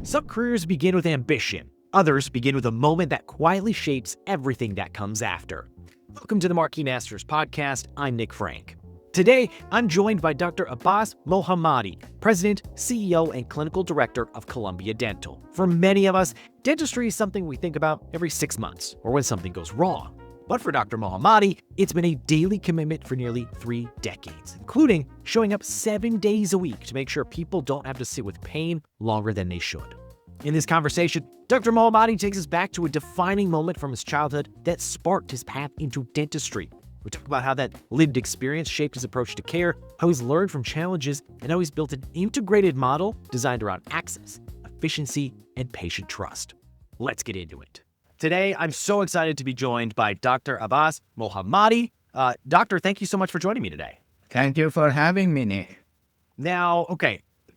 Some careers begin with ambition. Others begin with a moment that quietly shapes everything that comes after. Welcome to the Marquis Masters Podcast. I'm Nick Franck. Today, I'm joined by Doctor Abbas Mohammadi, President, CEO, and Clinical Director of Columbia Dental. For many of us, dentistry is something we think about every 6 months or when something goes wrong. But for Dr. Mohammadi, it's been a daily commitment for nearly 3 decades, including showing up 7 days a week to make sure people don't have to sit with pain longer than they should. In this conversation, Dr. Mohammadi takes us back to a defining moment from his childhood that sparked his path into dentistry. We talk about how that lived experience shaped his approach to care, how he's learned from challenges, and how he's built an integrated model designed around access, efficiency, and patient trust. Let's get into it. Today, I'm so excited to be joined by Dr. Abbas Mohammadi. Doctor, thank you so much for joining me today. Thank you for having me, Nick. Now,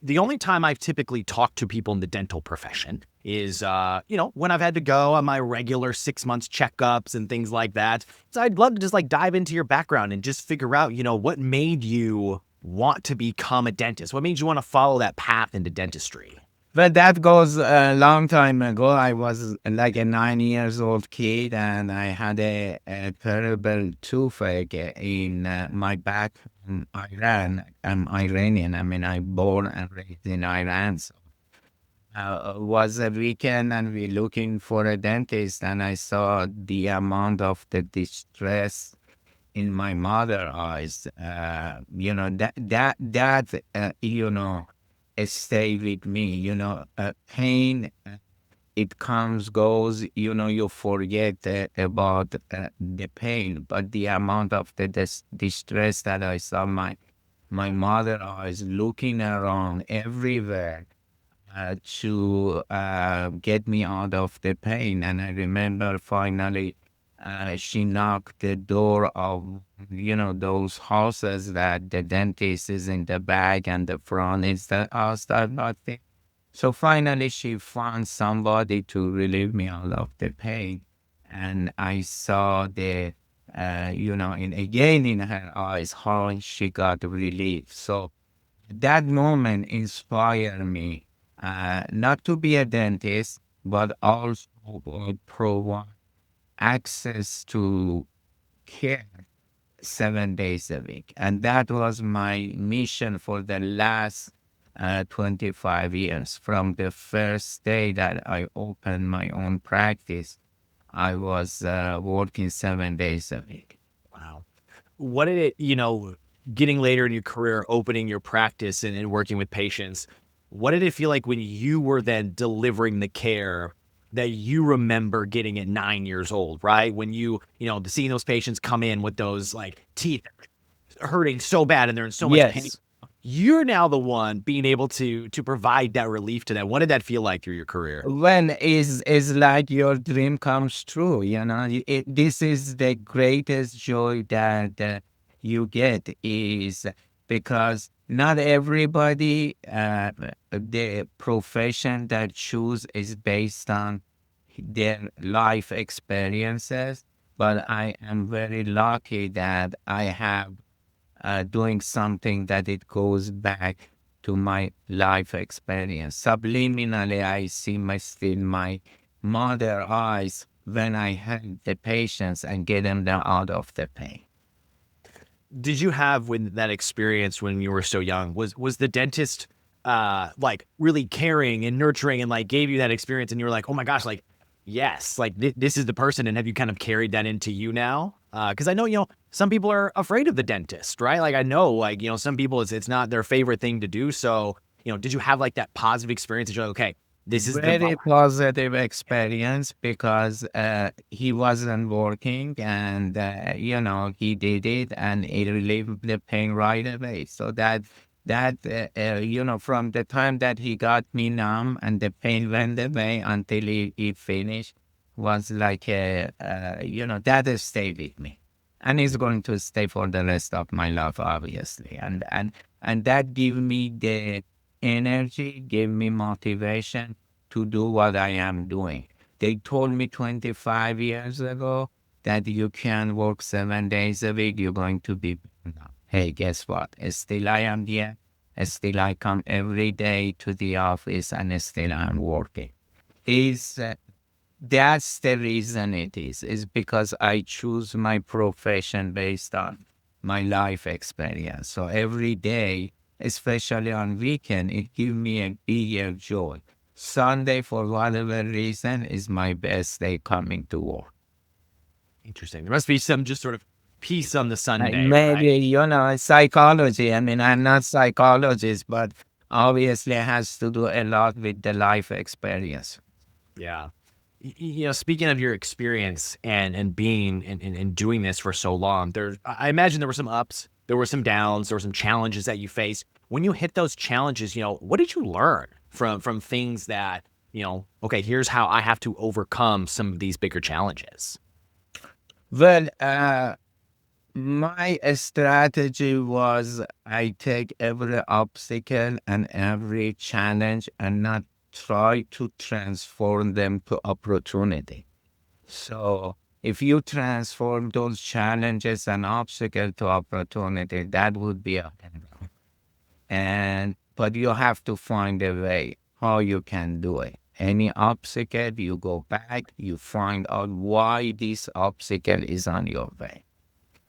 the only time I've typically talked to people in the dental profession is, when I've had to go on my regular 6 months checkups and things like that. So I'd love to just dive into your background and just figure out, what made you want to become a dentist? What made you want to follow that path into dentistry? But that goes a long time ago. I was like a 9-year-old kid, and I had a terrible toothache in my back in Iran. I'm Iranian. I born and raised in Iran. So it was a weekend, and we looking for a dentist, and I saw the amount of the distress in my mother's eyes. Stay with me, pain, it comes, goes, you forget about the pain, but the amount of the distress that I saw my mother eyes looking around everywhere to get me out of the pain. And I remember finally she knocked the door of, those houses that the dentist is in the back and the front is the house that nothing. So finally she found somebody to relieve me out of the pain. And I saw again in her eyes how she got relief. So that moment inspired me not to be a dentist, but also provide access to care 7 days a week. And that was my mission for the last 25 years. From the first day that I opened my own practice, I was working 7 days a week. Wow. What did it, getting later in your career, opening your practice and working with patients, what did it feel like when you were then delivering the care that you remember getting at 9 years old, right? When seeing those patients come in with those teeth hurting so bad and they're in so much pain. You're now the one being able to provide that relief to them. What did that feel like through your career? When is like your dream comes true, this is the greatest joy that you get, is because not everybody, the profession that choose is based on their life experiences, but I am very lucky that I have doing something that it goes back to my life experience. Subliminally, I see my mother eyes when I help the patients and get them out of the pain. Did you have that experience when you were so young? Was the dentist really caring and nurturing and gave you that experience and you were like, oh my gosh, yes, this is the person? And have you kind of carried that into you now? Because I know, some people are afraid of the dentist, right? I know, some people, it's not their favorite thing to do. So, did you have that positive experience that you're like, okay, this is very positive experience, because he wasn't working and, he did it and it relieved the pain right away. So that from the time that he got me numb and the pain went away until he finished was that stayed with me. And it's going to stay for the rest of my life, obviously. And that gave me the energy, gave me motivation to do what I am doing. They told me 25 years ago that you can work 7 days a week, you're going to be, hey, guess what? Still I am here. Still, I come every day to the office and still I'm working. Is That's the reason it is because I choose my profession based on my life experience. So every day, especially on weekend, it gives me a bigger joy. Sunday, for whatever reason, is my best day coming to work. Interesting. There must be some just sort of peace on the Sunday, right? Maybe, psychology. I mean, I'm not psychologist, but obviously it has to do a lot with the life experience. Yeah. Speaking of your experience and being and doing this for so long, I imagine there were some ups, there were some downs, there were some challenges that you faced. When you hit those challenges, what did you learn from things that, okay, here's how I have to overcome some of these bigger challenges? Well, my strategy was I take every obstacle and every challenge and not try to transform them to opportunity. So if you transform those challenges and obstacles to opportunity, that would be a but you have to find a way how you can do it. Any obstacle, you go back, you find out why this obstacle is on your way.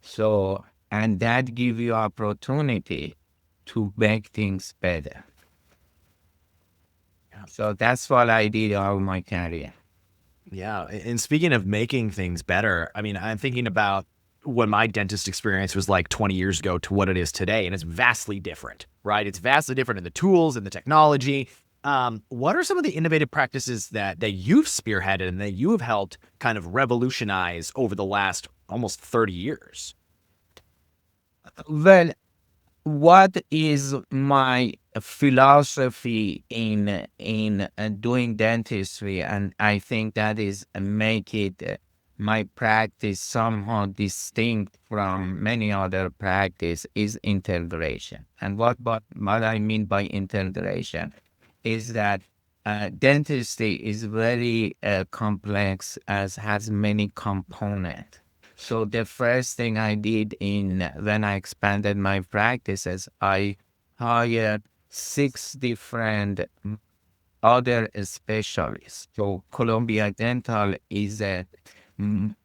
So, and that give you opportunity to make things better. Yeah. So that's what I did all my career. Yeah. And speaking of making things better, I mean, I'm thinking about what my dentist experience was like 20 years ago to what it is today. And it's vastly different, right? It's vastly different in the tools and the technology. What are some of the innovative practices that you've spearheaded and that you have helped kind of revolutionize over the last almost 30 years? Well, what is my philosophy in doing dentistry, and I think that is make it my practice somehow distinct from many other practice is integration. And what I mean by integration is that dentistry is very complex as has many components. So the first thing I did when I expanded my practices, I hired 6 different other specialists. So Columbia Dental is a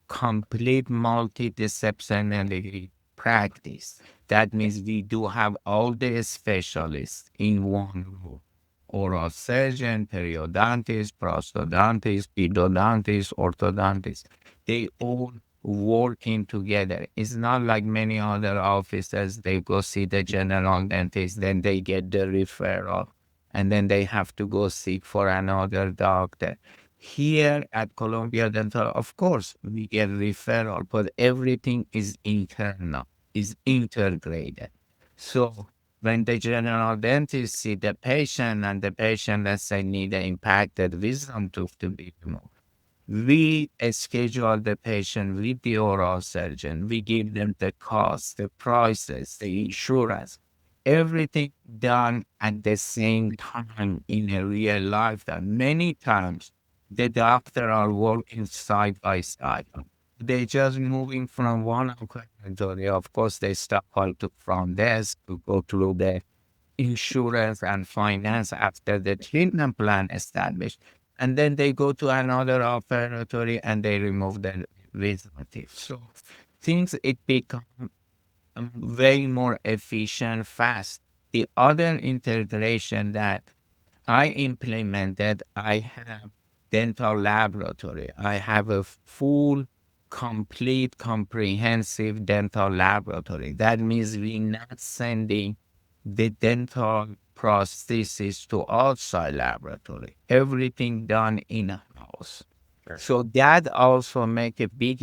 complete multidisciplinary practice. That means we do have all the specialists in one room. Oral surgeon, periodontist, prosthodontist, endodontist, orthodontist. They all working together. It's not like many other offices. They go see the general dentist, then they get the referral, and then they have to go seek for another doctor. Here at Columbia Dental, of course, we get referral, but everything is internal, is integrated. So when the general dentist see the patient and the patient, let's say, need an impacted wisdom tooth to be removed, we schedule the patient with the oral surgeon. We give them the cost, the prices, the insurance, everything done at the same time in a real life. That many times the doctor are working side by side. They just moving from one oncology. Of course, they stop all to front desk to go through the insurance and finance after the treatment plan established. And then they go to another operatory and they remove the wisdom teeth. So things it become way more efficient, fast. The other integration that I implemented, I have dental laboratory. I have a full, complete, comprehensive dental laboratory. That means we're not sending the dental prosthesis to outside laboratory. Everything done in-house. Sure. So that also make a big,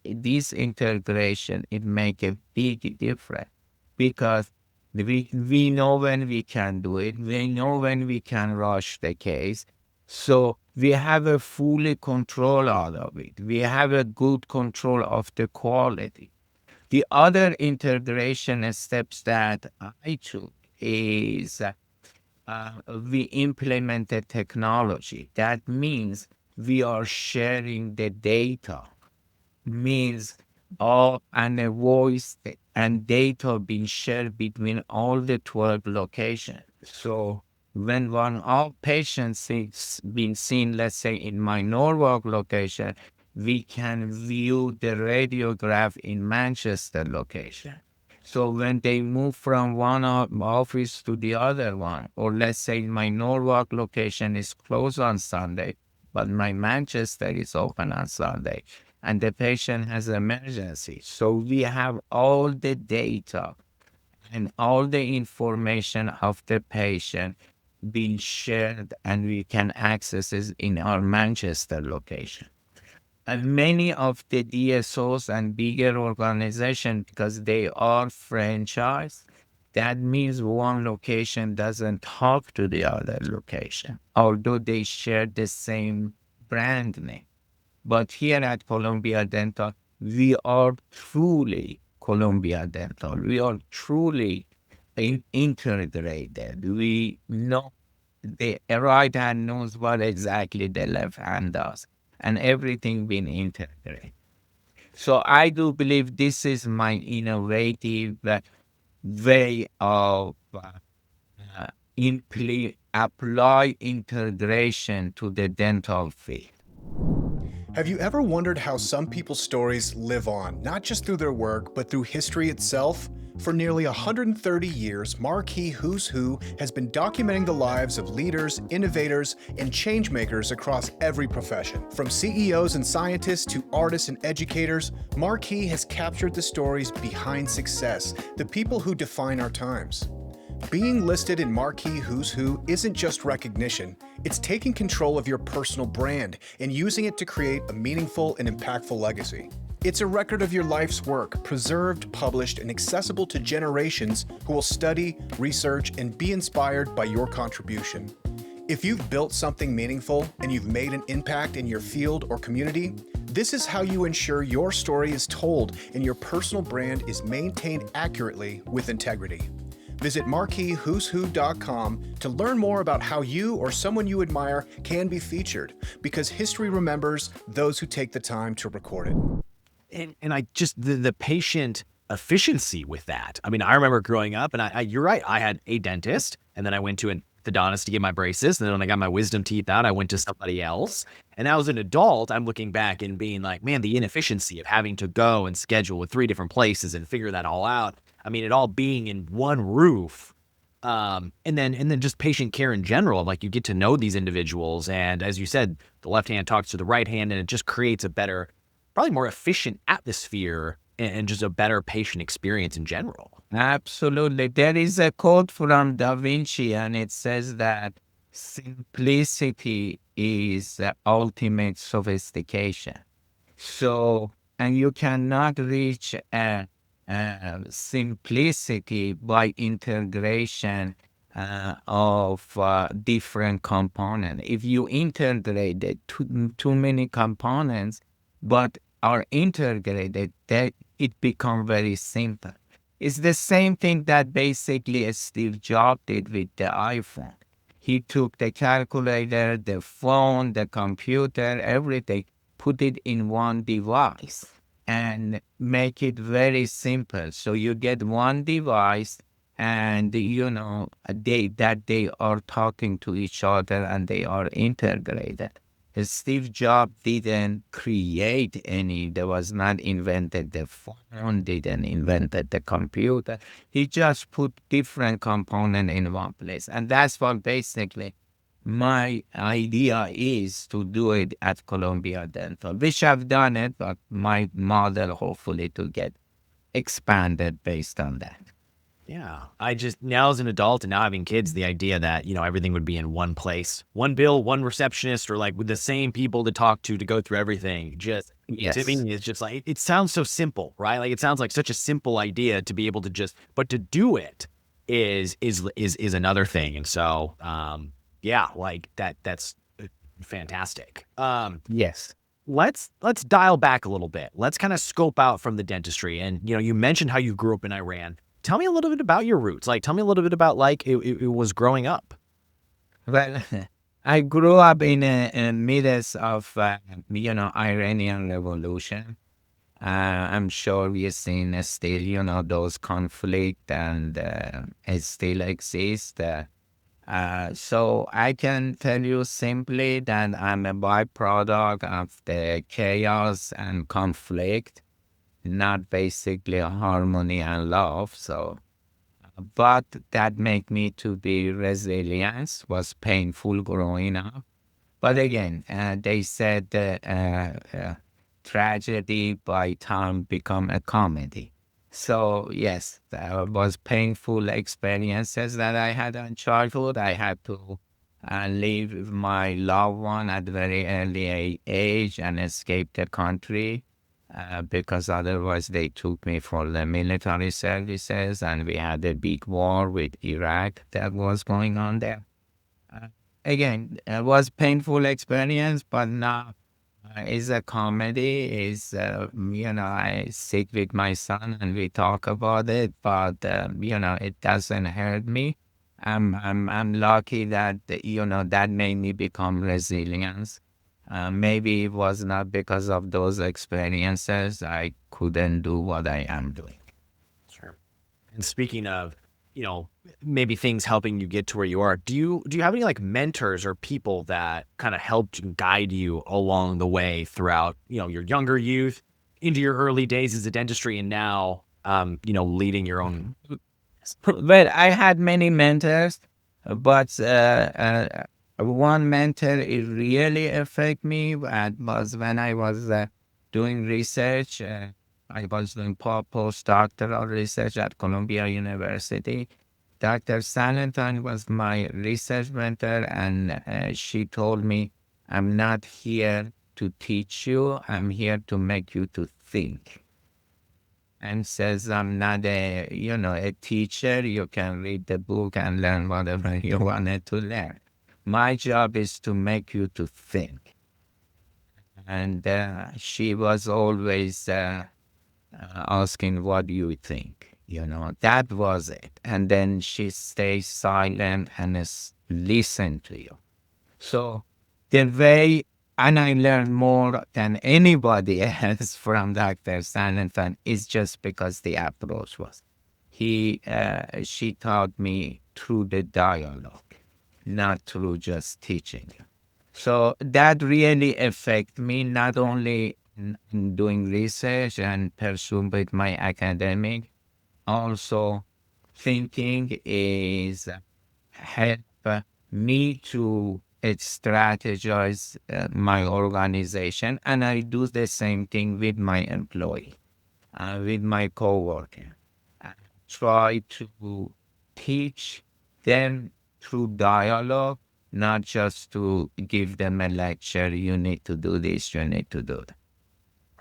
this integration, it make a big difference because we know when we can do it. We know when we can rush the case. So we have a fully control out of it. We have a good control of the quality. The other integration steps that I took is we implemented technology. That means we are sharing the data. Means all and a voice and data being shared between all the 12 locations. So when one of patients is being seen, let's say in my Norwalk location, we can view the radiograph in Manchester location. So when they move from one office to the other one, or let's say my Norwalk location is closed on Sunday, but my Manchester is open on Sunday, and the patient has emergency. So we have all the data and all the information of the patient being shared, and we can access it in our Manchester location. And many of the DSOs and bigger organizations, because they are franchise, that means one location doesn't talk to the other location, although they share the same brand name. But here at Columbia Dental, we are truly Columbia Dental. We are truly integrated. We know the right hand knows what exactly the left hand does, and everything being integrated. So I do believe this is my innovative way of apply integration to the dental field. Have you ever wondered how some people's stories live on, not just through their work, but through history itself? For nearly 130 years, Marquis Who's Who has been documenting the lives of leaders, innovators, and changemakers across every profession. From CEOs and scientists to artists and educators, Marquis has captured the stories behind success, the people who define our times. Being listed in Marquis Who's Who isn't just recognition, it's taking control of your personal brand and using it to create a meaningful and impactful legacy. It's a record of your life's work, preserved, published, and accessible to generations who will study, research, and be inspired by your contribution. If you've built something meaningful and you've made an impact in your field or community, this is how you ensure your story is told and your personal brand is maintained accurately with integrity. Visit marquiswho'swho.com to learn more about how you or someone you admire can be featured, because history remembers those who take the time to record it. And I just, the patient efficiency with that. I mean, I remember growing up, and you're right, I had a dentist, and then I went to an orthodontist to get my braces, and then when I got my wisdom teeth out, I went to somebody else. And now as an adult, I'm looking back and being like, man, the inefficiency of having to go and schedule with 3 different places and figure that all out. I mean, it all being in one roof. And then just patient care in general. Like, you get to know these individuals. And as you said, the left hand talks to the right hand, and it just creates a better, probably more efficient atmosphere and just a better patient experience in general. Absolutely. There is a quote from Da Vinci, and it says that simplicity is the ultimate sophistication. So, and you cannot reach simplicity by integration of different components. If you integrated too many components, but are integrated, that it becomes very simple. It's the same thing that basically Steve Jobs did with the iPhone. He took the calculator, the phone, the computer, everything, put it in one device and make it very simple. So you get one device, and they are talking to each other and they are integrated. Steve Jobs didn't create any, there was not invented the phone, didn't invented the computer. He just put different components in one place. And that's what basically my idea is, to do it at Columbia Dental, which I've done it, but my model hopefully to get expanded based on that. Yeah. I just, now as an adult and now having kids, the idea that, everything would be in one place, one bill, one receptionist, or like with the same people to talk to go through everything. Just, Yes. to me, it's just like, it sounds so simple, right? Like, it sounds like such a simple idea to be able to just, but to do it is another thing. And so, yeah, like that's fantastic. Yes. Let's dial back a little bit. Let's kind of scope out from the dentistry. And, you mentioned how you grew up in Iran. Tell me a little bit about your roots. Like, tell me a little bit about it was growing up. Well, I grew up in the midst of, Iranian Revolution. I'm sure we're seeing still, those conflict and it still exists. So I can tell you simply that I'm a byproduct of the chaos and conflict, not basically harmony and love. So, but that make me to be resilient. Was painful growing up, but again, they said that tragedy by time become a comedy. So yes, there was painful experiences that I had in childhood. I had to leave my loved one at very early age and escape the country because otherwise they took me for the military services, and we had a big war with Iraq that was going on there. Uh, Again, it was painful experience, but now it's a comedy. Is I sit with my son and we talk about it, but it doesn't hurt me. I'm lucky that that made me become resilient. Maybe it was not because of those experiences I couldn't do what I am doing. Sure. And speaking of, maybe things helping you get to where you are, do you have any like mentors or people that kind of helped and guide you along the way throughout, your younger youth into your early days as a dentistry and now, leading your own? Well, I had many mentors, but one mentor it really affected me was when I was doing research. I was doing postdoctoral research at Columbia University. Dr. Salenton was my research mentor, and she told me, "I'm not here to teach you. I'm here to make you to think." And says, I'm not a teacher. You can read the book and learn whatever you wanted to learn. My job is to make you to think. And she was always asking, what do you think? That was it. And then she stays silent and listen to you. So the way, and I learned more than anybody else from Dr. Sanathan is just because the approach was. She taught me through the dialogue, not through just teaching. So that really affected me, not only in doing research and pursuing with my academic, also thinking is help me to strategize my organization, and I do the same thing with my employee, with my coworker. I try to teach them through dialogue, not just to give them a lecture. You need to do this. You need to do that.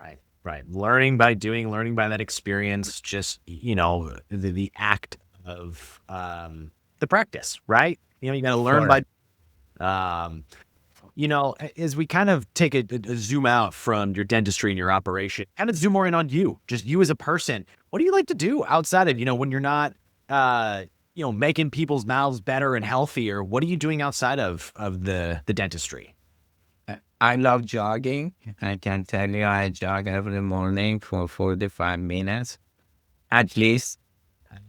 Right, right. Learning by doing, learning by that experience, just, the act of the practice, right? You got to learn by, as we kind of take a zoom out from your dentistry and your operation, kind of zoom more in on you, just you as a person. What do you like to do outside of, when you're not, making people's mouths better and healthier? What are you doing outside of the dentistry? I love jogging. I can tell you I jog every morning for 45 minutes, at least.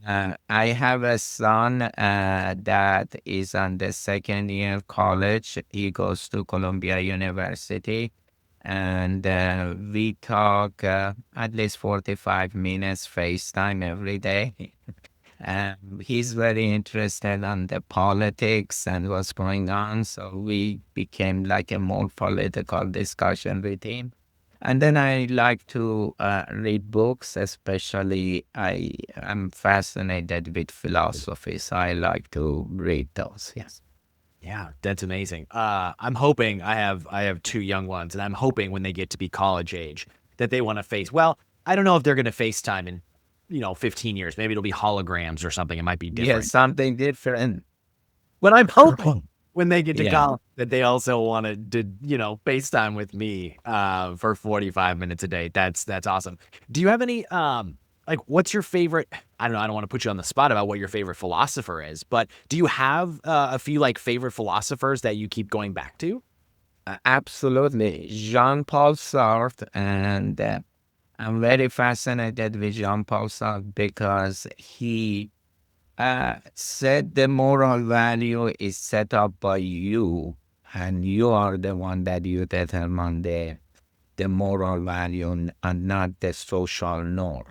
I have a son that is on the second year college. He goes to Columbia University, and we talk at least 45 minutes FaceTime every day. He's very interested on the politics and what's going on, so we became like a more political discussion with him. And then I like to read books, especially I am fascinated with philosophy, so I like to read those. Yes. Yeah, that's amazing. I'm hoping I have two young ones, and I'm hoping when they get to be college age that they want to well, I don't know if they're going to FaceTime in, 15 years. Maybe it'll be holograms or something. It might be different. Yeah, something different. But I'm hoping when they get to Yeah. college that they also want to, FaceTime with me for 45 minutes a day. That's awesome. Do you have any what's your favorite? I don't know. I don't want to put you on the spot about what your favorite philosopher is, but do you have a few favorite philosophers that you keep going back to? Absolutely. Jean-Paul Sartre and I'm very fascinated with Jean-Paul Sartre because he said the moral value is set up by you, and you are the one that you determine the moral value and not the social norm.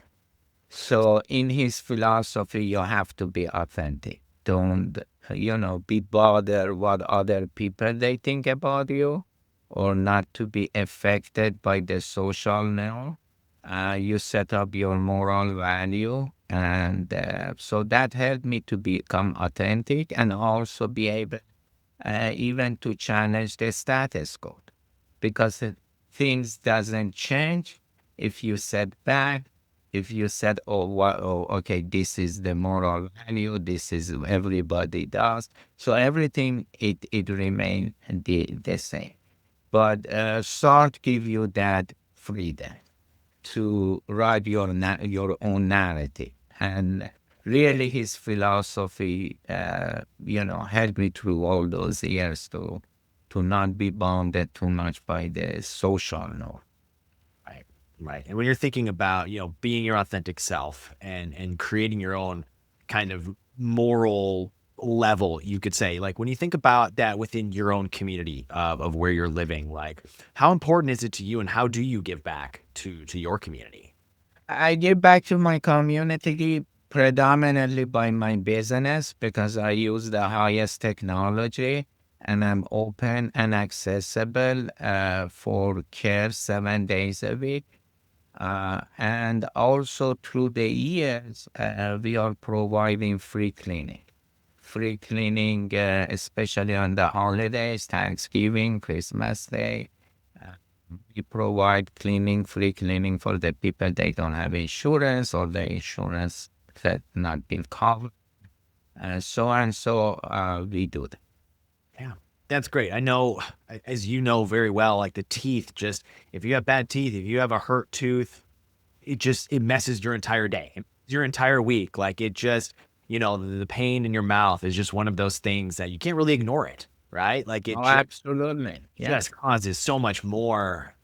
So in his philosophy, you have to be authentic. Don't, be bothered what other people they think about you, or not to be affected by the social norm. You set up your moral value. And so that helped me to become authentic and also be able even to challenge the status quo. Because things doesn't change if you set back, if you said, okay, this is the moral value, this is everybody does. So everything, it remains the same. But Sartre give you that freedom to write your own narrative. And really his philosophy, helped me through all those years to not be bounded too much by the social norm. Right. Right. And when you're thinking about, being your authentic self and creating your own kind of moral level, you could say, like when you think about that within your own community of where you're living, like how important is it to you and how do you give back to your community? I give back to my community predominantly by my business because I use the highest technology and I'm open and accessible for care 7 days a week. And also through the years, we are providing free cleaning. Free cleaning, especially on the holidays, Thanksgiving, Christmas Day. Uh, we provide free cleaning for the people they don't have insurance or the insurance that not been covered. We do that. Yeah, that's great. I know, as you know very well, like the teeth, just if you have bad teeth, if you have a hurt tooth, it messes your entire day, your entire week. Like it just, the pain in your mouth is just one of those things that you can't really ignore it, right? Like it Oh, just, absolutely. Yeah. just causes so much more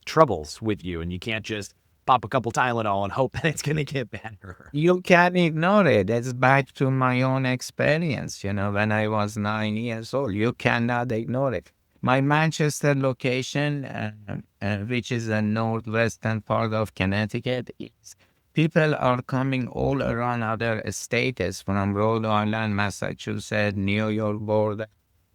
troubles with you, and you can't just pop a couple Tylenol and hope that it's going to get better. You can't ignore it. It's back to my own experience, when I was 9 years old. You cannot ignore it. My Manchester location, which is the northwestern part of Connecticut, is people are coming all around other states from Rhode Island, Massachusetts, New York border.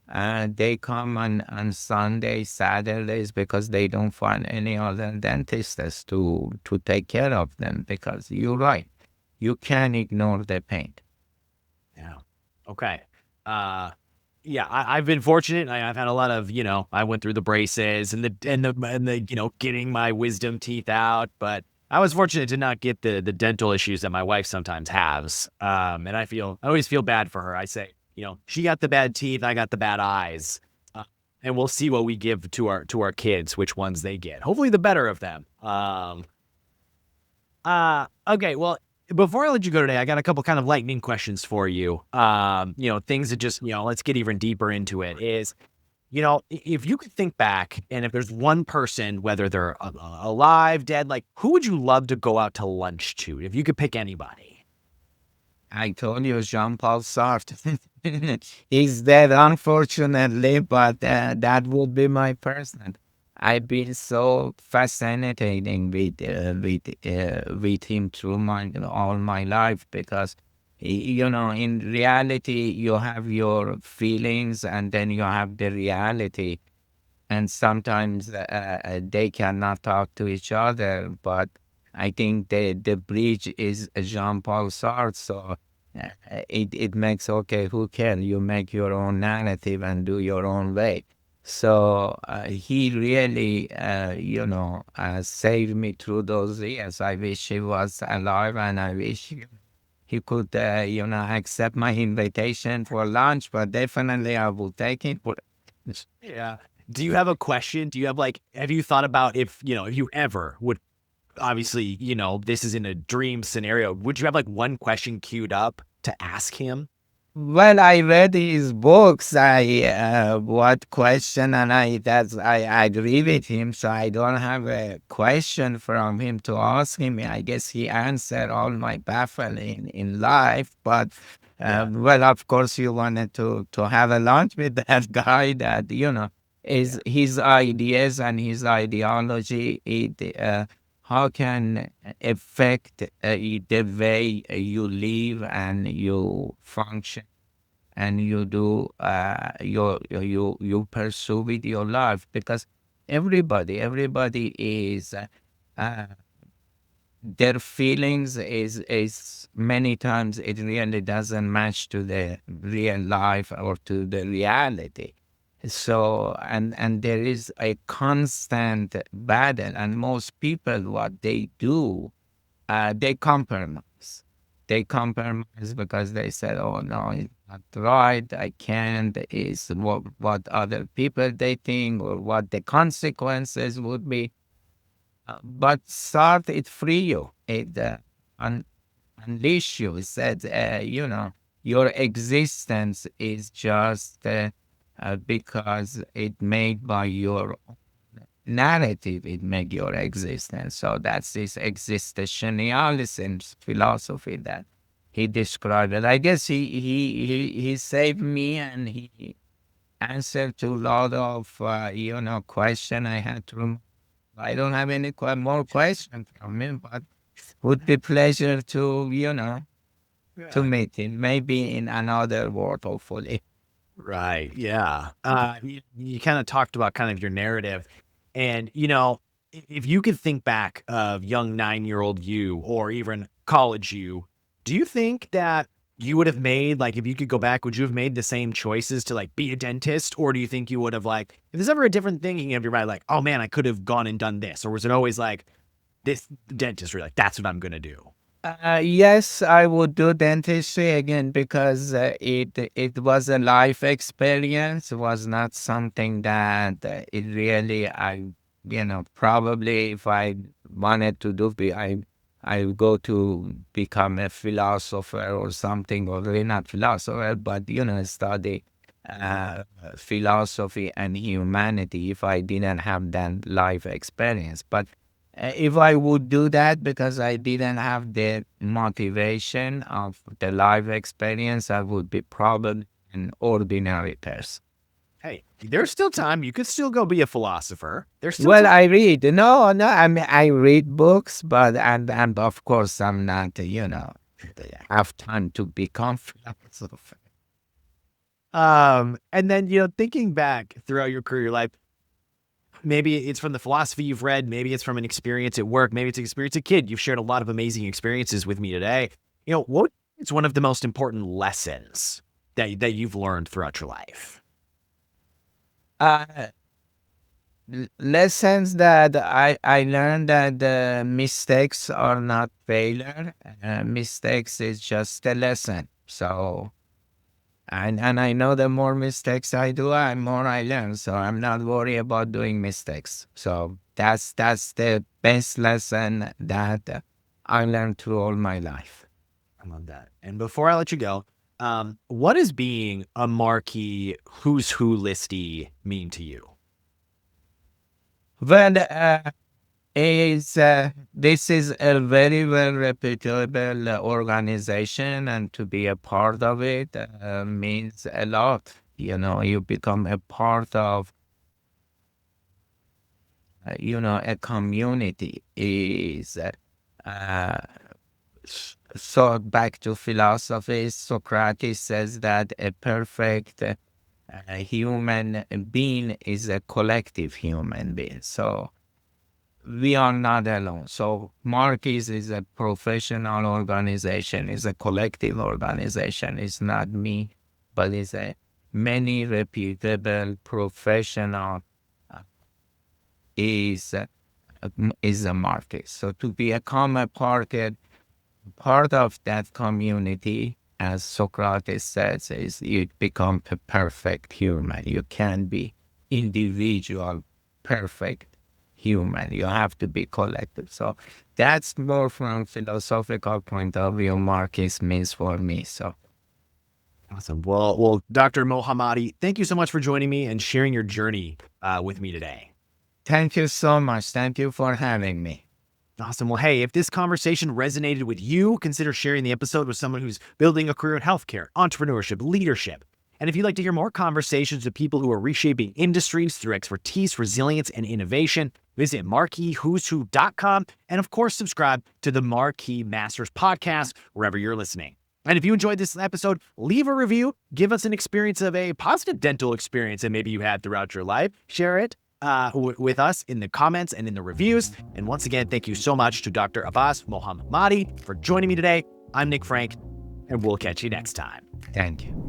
They come on Sundays, Saturdays, because they don't find any other dentists to take care of them. Because you're right, you can't ignore the pain. Yeah. Okay. Yeah, I've been fortunate. I've had a lot of, I went through the braces and getting my wisdom teeth out, but I was fortunate to not get the dental issues that my wife sometimes has. And I always feel bad for her. I say, she got the bad teeth, I got the bad eyes, and we'll see what we give to our kids, which ones they get. Hopefully, the better of them. Okay. Well, before I let you go today, I got a couple kind of lightning questions for you. Things that just, let's get even deeper into it is, if you could think back and if there's one person, whether they're alive, dead, like who would you love to go out to lunch to if you could pick anybody? I told you, Jean-Paul Sartre. He's dead, unfortunately, but that would be my person. I've been so fascinating with him through all my life because, in reality, you have your feelings and then you have the reality. And sometimes they cannot talk to each other, but I think the bridge is Jean-Paul Sartre. So it makes, okay, who cares? You make your own narrative and do your own way. So he really, saved me through those years. I wish he was alive and I wish he could, accept my invitation for lunch, but definitely I will take it. Yeah. Do you have a question? Do you have have you thought about if you ever would, obviously, this is in a dream scenario, would you have one question queued up to ask him? Well, I read his books. What question, and I agree with him. So I don't have a question from him to ask him. I guess he answered all my baffling in life. But Yeah. well, of course, you wanted to have a lunch with that guy. That Yeah. is his ideas and his ideology. How can affect the way you live and you function and you do you pursue with your life, because everybody is uh, their feelings is many times it really doesn't match to the real life or to the reality. So and there is a constant battle, and most people what they do, they compromise. They compromise because they said, "Oh no, it's not right. I can't." Is what other people they think or what the consequences would be. But start it free you. It unleash you. It said, your existence is just because it made by your narrative, it make your existence. So that's this existentialism philosophy that he described it. I guess he saved me, and he answered to a lot of question I had to. I don't have any more questions from him, but would be pleasure to to Yeah. meet him, maybe in another world, hopefully. Right. Yeah. You kind of talked about kind of your narrative. And, if you could think back of young 9-year-old you or even college you, do you think that you would have made, like, if you could go back, would you have made the same choices to like be a dentist? Or do you think you would have, like, if there's ever a different thinking of your mind, like, oh man, I could have gone and done this? Or was it always like this dentistry, like, that's what I'm going to do? Yes, I would do dentistry again because it was a life experience. It was not something that it really probably if I wanted to do I would go to become a philosopher or something, or really not philosopher, but study philosophy and humanity if I didn't have that life experience. But if I would do that because I didn't have the motivation of the life experience, I would be probably an ordinary person. Hey, there's still time. You could still go be a philosopher. There's still Well, time. I read. No, no, I mean, I read books, but and of course I'm not, have time to become philosopher. And then, thinking back throughout your career, like maybe it's from the philosophy you've read, maybe it's from an experience at work, maybe it's an experience as a kid. You've shared a lot of amazing experiences with me today. What is one of the most important lessons that you've learned throughout your life? Uh, Lessons that I learned that mistakes are not failure. Mistakes is just a lesson. So and I know the more mistakes I do, the more I learn. So I'm not worried about doing mistakes. So that's the best lesson that I learned through all my life. I love that. And before I let you go, what does being a marquee who's who listy mean to you? Well, is this is a very well reputable organization, and to be a part of it means a lot. You become a part of a community. Is uh, So back to philosophy, Socrates says that a perfect human being is a collective human being. So we are not alone. So Marquis is a professional organization, is a collective organization. It's not me, but it's a many reputable professional uh, is is a market. So to become a part of that community, as Socrates says, is you become a perfect human. You can't be individual, perfect human. You have to be collective. So that's more from philosophical point of view. Marquis means for me. So Awesome. Well, Dr. Mohammadi, thank you so much for joining me and sharing your journey with me today. Thank you so much. Thank you for having me. Awesome. Well, hey, if this conversation resonated with you, consider sharing the episode with someone who's building a career in healthcare, entrepreneurship, leadership. And if you'd like to hear more conversations with people who are reshaping industries through expertise, resilience, and innovation, visit marquiswho'swho.com. And of course, subscribe to the Marquis Masters Podcast, wherever you're listening. And if you enjoyed this episode, leave a review, give us an experience of a positive dental experience that maybe you had throughout your life. Share it with us in the comments and in the reviews. And once again, thank you so much to Dr. Abbas Mohammadi for joining me today. I'm Nick Franck, and we'll catch you next time. Thank you.